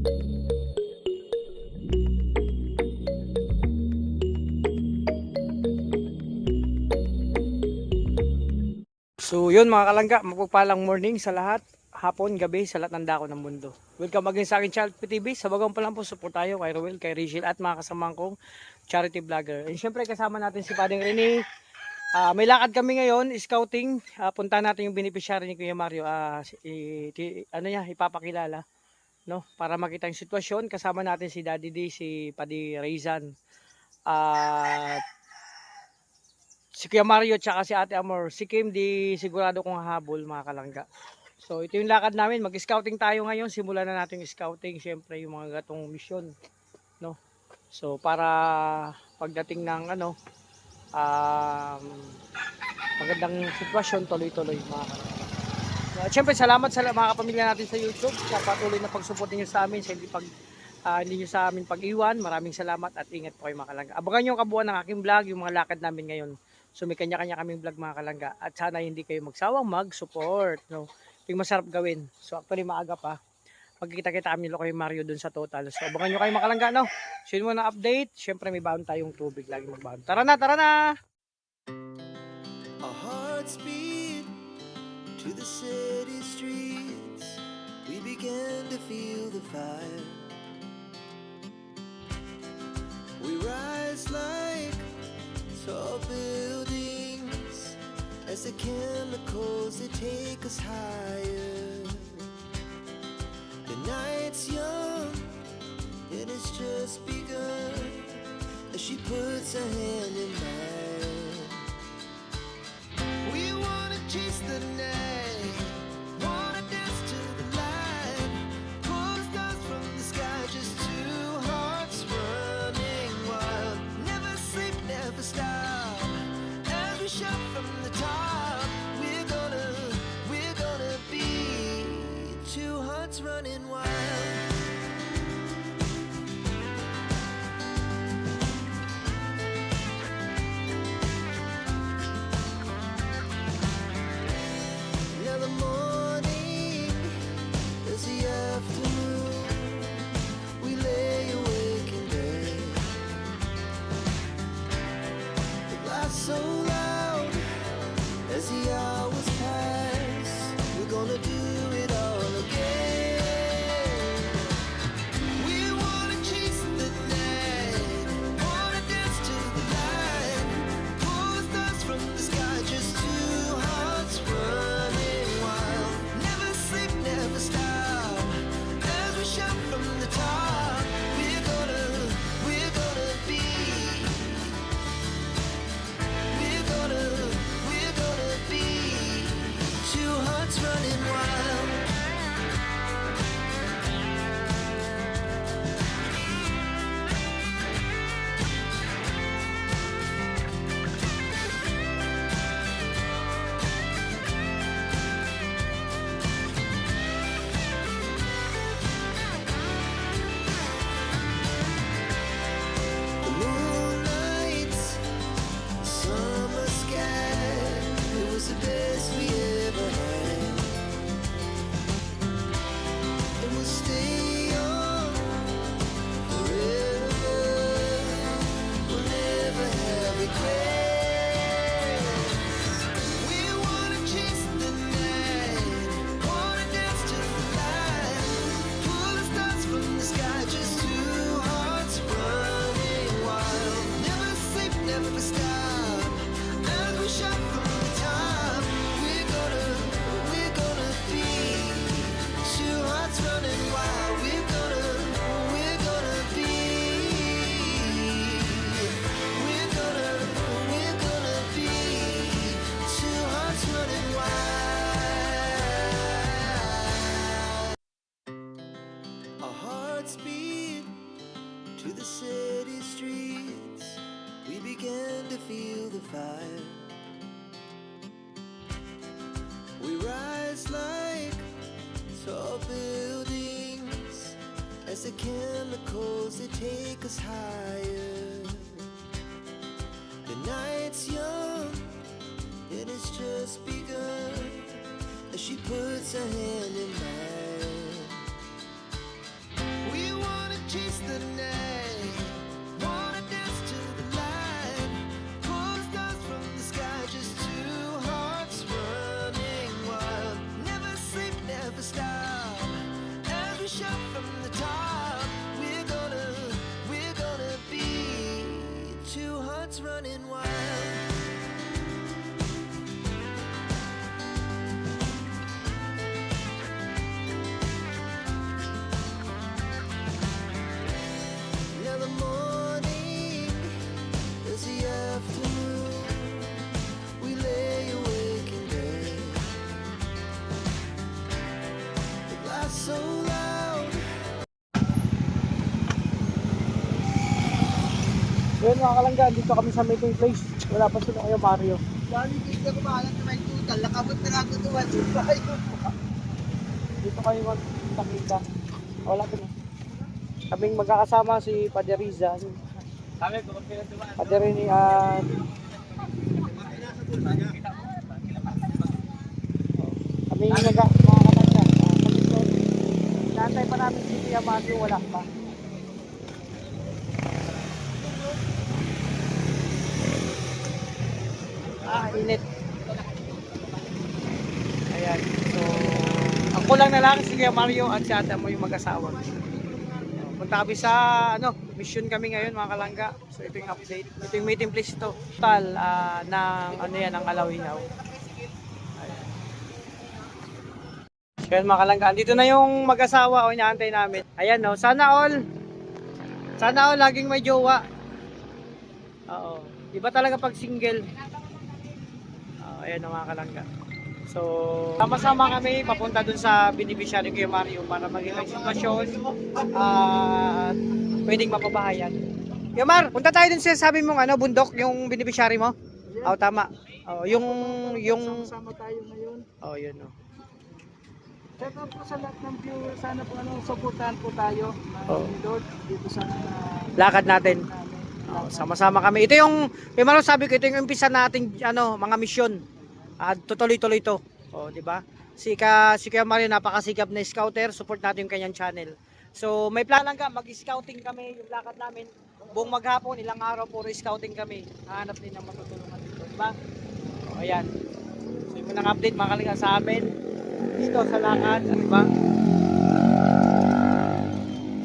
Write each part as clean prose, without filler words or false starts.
So yun mga kalangga, mapagpalang morning sa lahat, hapon, gabi, sa lahat ng dako ng mundo. Welcome again sa akin Charles PTV. Sa bagang pa lang po, support tayo kay Roel, kay Rachel at mga kasamahan kong charity vlogger. And syempre kasama natin si Padeng Rene. May lakad kami ngayon, scouting. Punta natin yung beneficiary ni Kuya Mario. Ipapakilala. No? Para makita yung sitwasyon. Kasama natin si Daddy D, si Padi Rizan. Si Kuya Mario tsaka si Ate Amor. Si Kim di sigurado kung hahabol mga kalangga. So ito yung lakad namin. Mag-scouting tayo ngayon. Simulan na natin yung scouting. Siyempre yung mga gatong mission. No? So para pagdating ng magandang sitwasyon, tuloy-tuloy mga kalangga. Siyempre salamat sa mga kapamilya natin sa YouTube. Sa patuloy na pag-support niyo sa amin. Sa hindi nyo sa amin pag-iwan. Maraming salamat at ingat po kayo mga kalangga. Abangan nyo yung kabuuan ng aking vlog, yung mga lakad namin ngayon. So may kanya-kanya kaming vlog mga kalangga. At sana hindi kayo magsawang mag-support. No? Yung masarap gawin. So actually maaga pa. Magkikita-kita kami kay Mario dun sa total. So abangan nyo kayo mga kalangga. No? So yun muna update. Siyempre may baon tayong tubig. Lagi magbaon. Tara na, tara na! Our hearts beat to the city streets. We began to feel the fire. We rise like tall buildings as the chemicals they take us higher. The night's young and it's just begun as she puts her hand in mine. We wanna chase the night, wanna dance to the light, pull the stars from the sky, just two hearts running wild. Never sleep, never stop, as we shout from the top. We're gonna be two hearts running wild. Now the morning is the afternoon. We lay awake in bed. The laughs so loud as the hours pass. We're gonna do it all again. We wanna chase the night, wanna dance to the light, pull the stars from the sky, just two hearts running wild. Never sleep, never stop, as we shout from the top. We're gonna be, we're gonna be two hearts running wild. The moonlight, summer sky, it was the best we ever had. And we'll stay young forever. We'll never have regrets. We wanna chase the night, wanna dance to the light, pull the stars from the sky, just two hearts running wild. Never sleep, never stop, as we shout from the top. We're gonna be two hearts running wild. We're gonna be, we're gonna be two hearts running wild. Our hearts beat to the city streets. We began to feel the fire. We rise like tall buildings as the chemicals they take us higher. The night's young and it's just begun as she puts her hand in mine. We running wild. Now the morning is the afternoon. We lay awake in bed. The glass so loud. Yun mga kalangga, dito kami sa meeting place. Wala pa sila kayo Mario. Dami hindi ko maalam na may tutal. Nakabot na ako tuwan. Dito kayo magkakita. Wala ko na. Kaming magkakasama si Padre Rizal. Padre ni kaming magkakasama. Inaantay pa namin si Kuya Mario, wala pa. Init. Ayan. So, ang kulang na lang si Kuya Mario at si Ate mo yung mag-asawa. Punta kami sa mission kami ngayon mga kalangga. So ito yung update. Ito yung meeting place ito. Total ng ng Alawihaw. Ayan. Kaya mga kalangga, dito na yung mag-asawa o inaantay namin. Ayan no, sana all laging may jowa. Oo. Iba talaga pag single. Ayan o mga kalangga. So, sama-sama kami papunta dun sa binibisyari Kuya Mario para maging ang sitwasyon at pwedeng mapabahayan. Kuya Mar, punta tayo dun sa sabi mong bundok, yung binibisyari mo? Oo, tama. Yung Sama tayo ngayon. yun o. Shout out po sa lahat ng viewers. Sana po supportahan po tayo. Lord, dito sa Lakad natin. Sama-sama kami. Ito yung, Kuya Mar, sabi ko, ito yung umpisa nating mga misyon. Tutuloy-tuloy to. Di ba? Si Kuya Mario napakasikap na scouter, support natin yung kanyang channel. So, may plan lang mag-scouting kami, yung lakad namin. Buong maghapon, ilang araw puro scouting kami. Hanap din ng matutulungan dito, di ba? Ayan. So, yung munang update mga kalingap sa amin dito sa lakad, di ba?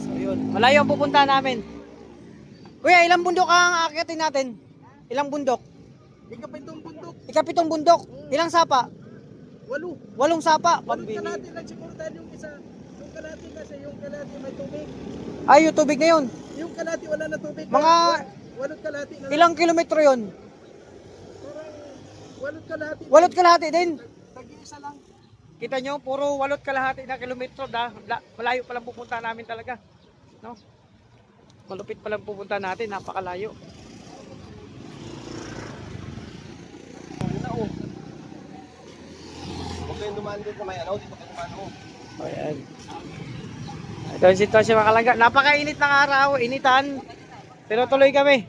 So, yun. Malayo ang pupunta namin. Kuya, ilang bundok ang aakyatin natin? Ilang bundok? Ikapitong bundok. Ikapitong bundok. Ilang sapa? 8. 8 sapa. Walong kalahati lang siguro dahil yung isa. Yung kalahati kasi yung kalahati may tubig. Ay, yung tubig na yun. Yung kalahati wala na tubig. Mga- Walong kalahati na lang. Ilang kilometro yun? Parang walong kalahati. 8 kalahati din. Tag-iisa lang. Kita nyo, puro 8 kalahati na kilometro. Malayo palang pupunta namin talaga. No? Malupit palang pupunta natin. Napakalayo. Huwag kayong dumaan doon sa may dito kayo dumaan. Ayan. Ito yung sitwasyon mga kalangga. Napakainit ng araw, initan. Pero tuloy kami.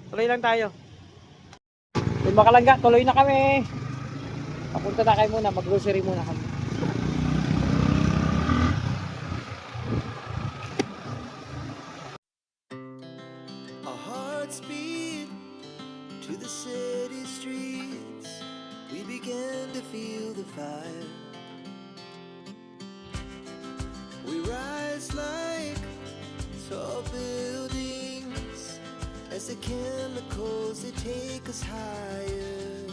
Tuloy lang tayo. Yung mga kalangga, tuloy na kami. Papunta na kayo muna, mag-grocery muna kami. Our hearts beat to the city streets. We began to feel the fire. We rise like tall buildings as the chemicals they take us higher.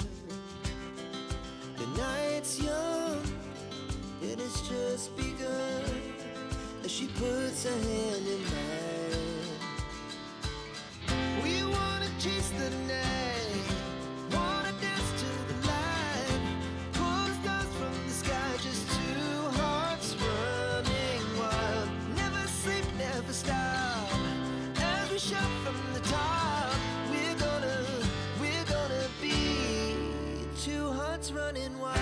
The night's young and it's just begun as she puts her hand in mine. We wanna chase the night, wanna dance to the light, pull the stars from the sky, just two hearts running wild. Never sleep, never stop, as we shout from the top. We're gonna be two hearts running wild.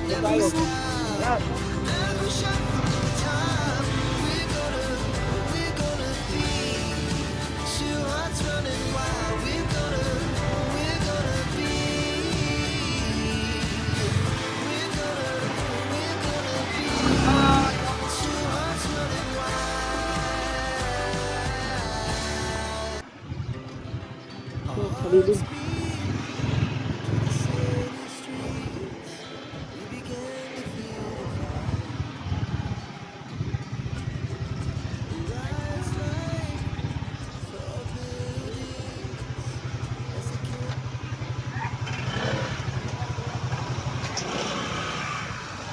never stop, never shut from the top. We're gonna be two hearts running wild. We're gonna be, we're gonna be two hearts running Malilim.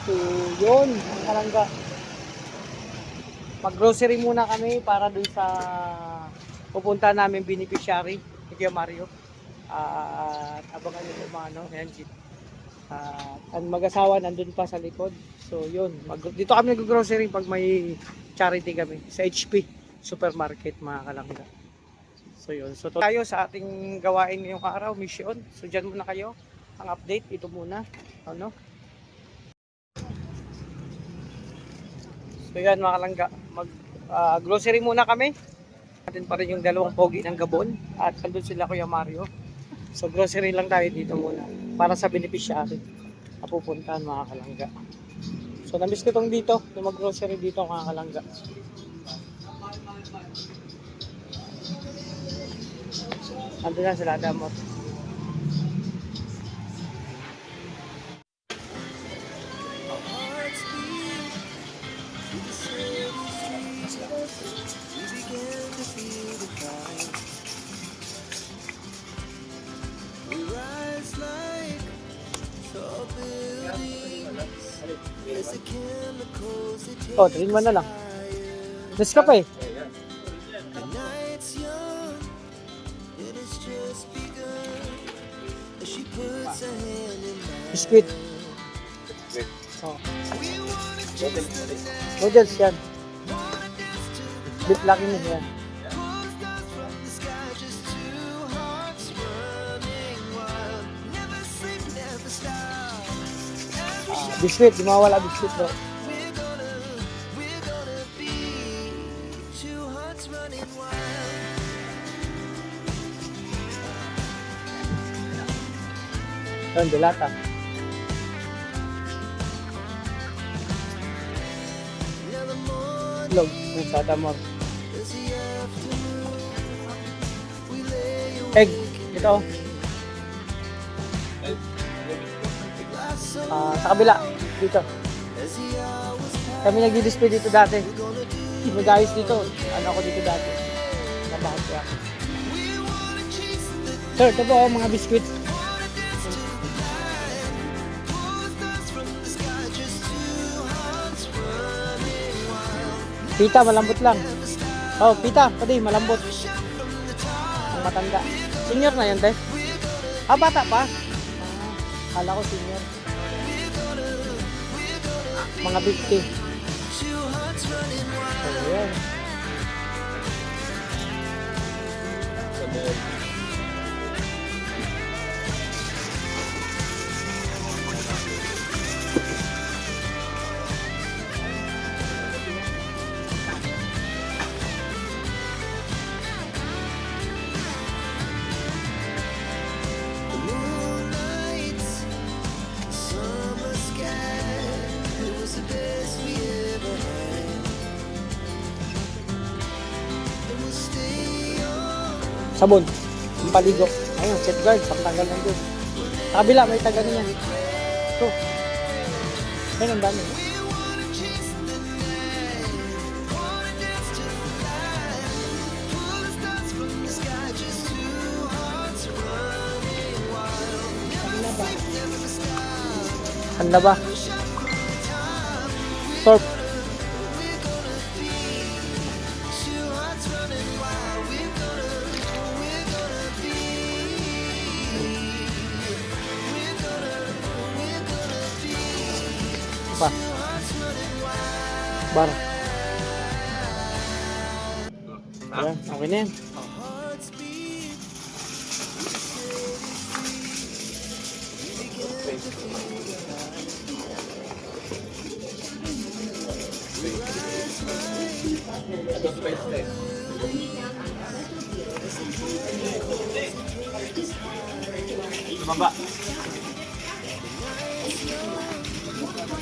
So, yun, ang Kalangga. Mag-grocery muna kami para dun sa pupunta namin beneficiary, ni Kuya Mario. At abangan nyo yung mga ano, yan, ang mag-asawa nandun pa sa likod. So, yun, dito kami nag-grocery pag may charity kami sa HP Supermarket, mga Kalangga. So, yun. So, tayo sa ating gawain ngayong araw, mission. So, dyan muna kayo. Ang update, ito muna. Ano? So yan mga Kalangga, mag-grocery muna kami. Natin pa rin yung dalawang pogi ng Gabon at andun sila Kuya Mario. So grocery lang tayo dito muna para sa beneficiary na pupuntahan mga Kalangga. So namiss ko tong dito, yung mag-grocery dito mga Kalangga. Andun na sila Damot. Oh, 3-1 na lang. Let's ka pa eh. Biscuit. Oh. Noodles yan. Beef laki nyo yan. Biscuit, di mawala biscuit bro. Yan, delata. Log, yung sa damor. Egg, ito. Sa kabila, dito. Kami nag-display dito dati. Mag-ayos dito. Ano ako dito dati. Nabahag ko ako. Sir, ito po mga biscuit. Pita, malambot lang. Oh, pita, pati malambot. Ang matanda. Senior na yan, te. Bata pa. Kala ko senior. Mga 50. Ayan. Sabon, ang paligo. Ayun, set guard, pagtanggal ng doon. Sa kabila, may taga niyan. Ito. Ayun, ang dami. Handa ba? Surf. Pa. Bar. Ayan, okay na yan.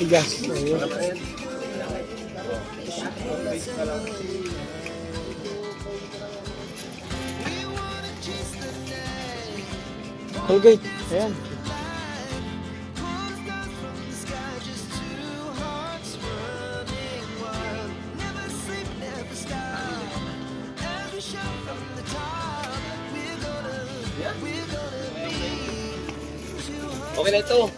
Bigas. Ayun. Colgate. Ayan. Okay na ito.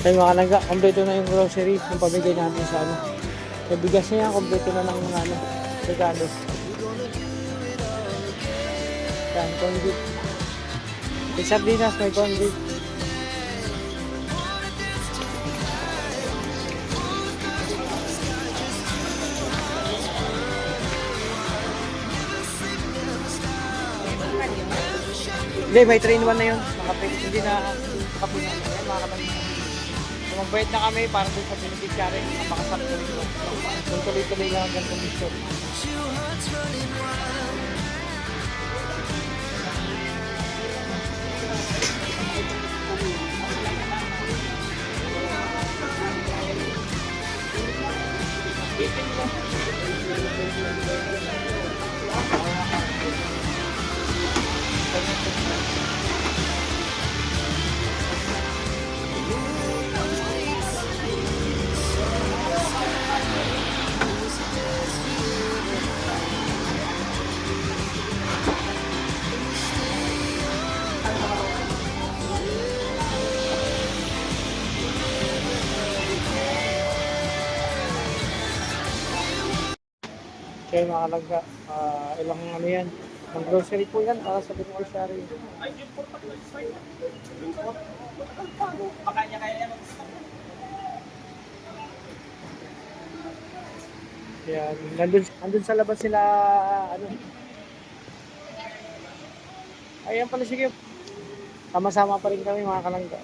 Ay mga kalangga, kompleto na yung grocery yung pamigay natin sa ano. Yung bigas niya, kompleto na ng mga ano, regalo. Yan, convict. May sardinas, may convict. Hindi, may 3-in-1 na yun. Hindi na nakapuna. Ayan, mga kapatid. Magbayad na kami para doon sa beneficiary. Napakasarap na rin. Kung tuloy-tuloy lang ang ganitong mission. Okay mga kalangga, ilang ano yan, ang grocery po yan para sa beneficiary. Yan, nandun sa labas sila, ano. Ayan pala, sige. Sama-sama pa rin kami mga kalangga.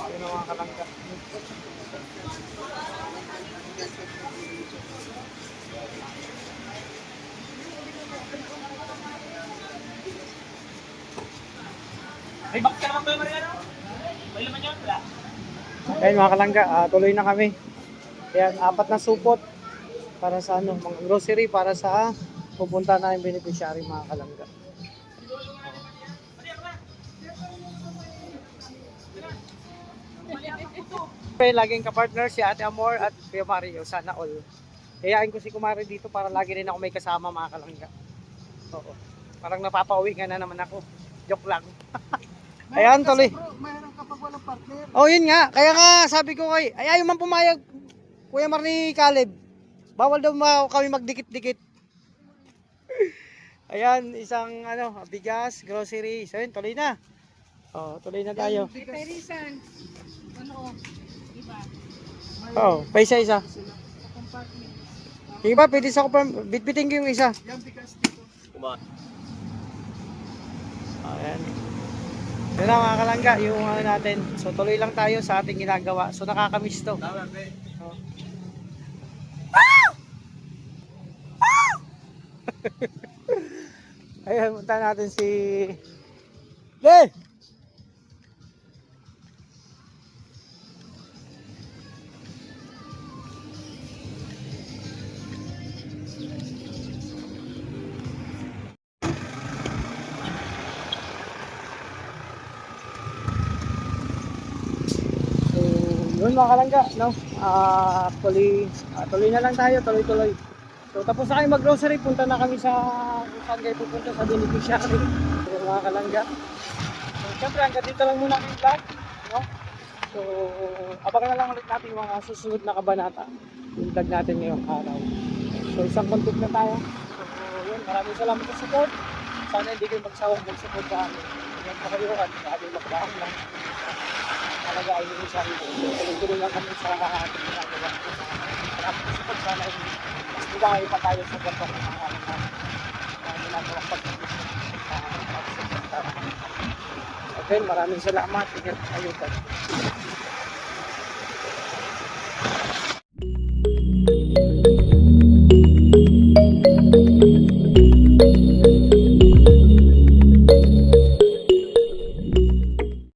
Ayun ang mga kalangga. May box ka naman ba yung Mariano? May laman yun? Wala. Ayun mga kalangga, tuloy na kami. Ayan, 4 na supot para sa ano, mga grocery para sa pupunta na yung beneficiary mga kalangga. Okay, laging kapartner si Ate Amor at Kuya Mario, sana all. Kayain ko si Kumari dito para lagi rin ako may kasama mga kalangga. Oo. Parang napapauwi nga na naman ako. Joke lang. Ayan, tuloy. Mayroon kapag walang partner. Oh, yun nga. Kaya nga sabi ko kay, ayaw man pumayag Kuya Mar ni Caleb. Bawal daw kami magdikit-dikit. Ayan, isang ano, bigas, grocery. So yun, tuloy na. Oh, tuloy na tayo. Perisan. Ano? Iba. Oh, pa isa-isa. Compartment. Yung iba, pwede sa bitbitin ko yung isa. Yan bigas dito. Ayan. Yun na mga kalangga, yung ano natin. So tuloy lang tayo sa ating ginagawa. So nakakamiss to. Oh. Ayan, punta natin si Le! Yun mga kalangga, no? Tuloy na lang tayo, tuloy-tuloy. So tapos na kayo mag-grocery, punta na kami sa kung saan kayo pupunta sa beneficiary. So, mga kalangga. So syempre hanggang dito lang muna ang vlog, no? So, abangan na lang ulit natin yung mga susunod na kabanata. Yung vlog natin ngayong araw. So, isang content na tayo. So, yun, maraming salamat sa support. Sana hindi kayo magsawang mag-support sa amin. Yan po kayo at maraming magbaang lang. Talaga ay yung sarili. Tuloy-tuloy lang kami sa ating ginagawa. Maraming support. Sana ay mas bumahay pa tayo sa gantong mga ginagawa pag-support. Okay, maraming salamat. Ingat kayo. God.